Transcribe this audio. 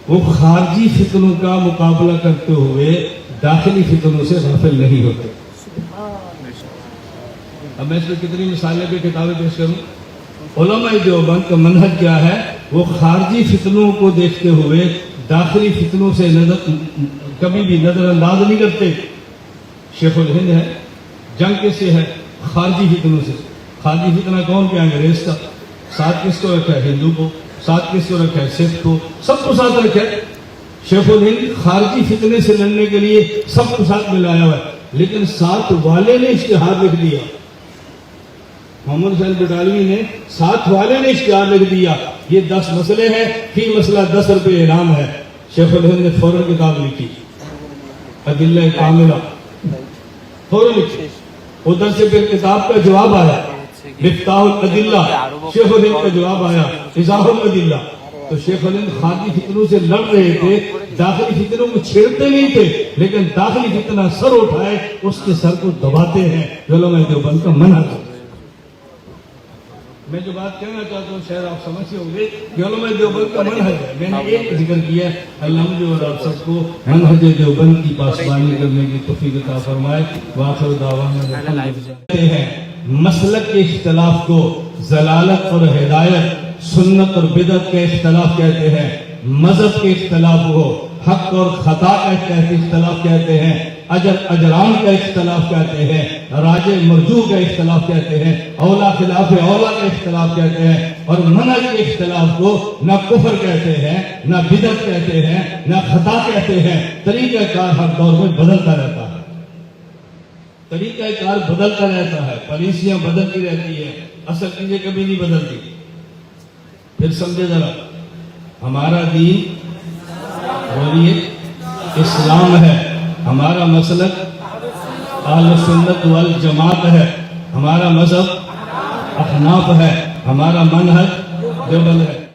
وہ خارجی فتنوں کا مقابلہ کرتے ہوئے داخلی فتنوں سے غافل نہیں ہوتے. اب میں اس میں کتنی مثالیں پہ کتابیں پیش کروں. علماء دیوبند کا منہج کیا ہے؟ وہ خارجی فتنوں کو دیکھتے ہوئے داخلی فتنوں سے کبھی بھی نظر انداز نہیں کرتے. شیخ الہند ہے، جنگ کس سے ہے؟ خارجی فتنوں سے. خارجی فتنہ کون کیا؟ انگریز کا. ساتھ کس کو رکھا ہے؟ ہندو کو. ساتھ کس کو رکھا ہے؟ سکھ کو. سب کو ساتھ رکھا ہے. شیخ الہند خارجی فتنے سے لڑنے کے لیے سب کو ساتھ ملایا ہوا ہے، لیکن ساتھ والے نے اشتہار لکھ دیا. محمد حسین بٹالوی نے ساتھ والے نے اشتہار لکھ دیا، یہ 10 مسئلے ہیں، فی مسئلہ 10 روپے انعام ہے. شیخ الہند نے فوراً کتاب لکھی، ادلہ کاملہ، فوراً لکھی. ادھر سے پھر کتاب کا جواب آیا، مفتاح الادلہ. شیخ الہند کا جواب آیا، ایضاح الادلہ. تو شیخ الہند خارجی فتنوں سے لڑ رہے تھے، داخلی فتنوں کو چھیڑتے نہیں تھے، لیکن داخلی فتنہ سر اٹھائے اس کے سر کو دباتے ہیں. علماء دیوبند کا منہج. میں جو بات کہنا چاہتا ہوں شاید آپ سمجھتے ہوں گے کہ علماء دیوبند کا منہج ہے. میں نے ایک ذکر کیا، اللہ مجھے اور آپ سب کو منہج دیوبند کی پاسبانی کرنے کی توفیق عطا فرمائے. وآخر دعوانا ہیں مسلک کے اختلاف کو ضلالت اور ہدایت، سنت اور بدعت کے اختلاف کہتے ہیں. مذہب کے اختلاف ہو، حق اور خطا کا اختلاف کہتے ہیں. اجر اجران کا اختلاف کہتے ہیں. راج مرجو کا اختلاف کہتے ہیں. اولا خلاف اولا کا اختلاف کہتے ہیں. اور منہج کے اختلاف کو نہ کفر کہتے ہیں، نہ بدعت کہتے ہیں، نہ خطا کہتے ہیں. طریقہ کار ہر دور میں بدلتا رہتا ہے. طریقہ کار بدلتا رہتا ہے، پالیسیاں بدلتی رہتی ہیں، اصل چیزیں کبھی نہیں بدلتی. پھر سمجھے ذرا، ہمارا دین بولیے اسلام ہے. ہمارا مسلک اہل سنت والجماعت ہے. ہمارا مذہب احناف ہے. ہمارا منہج دیوبند ہے.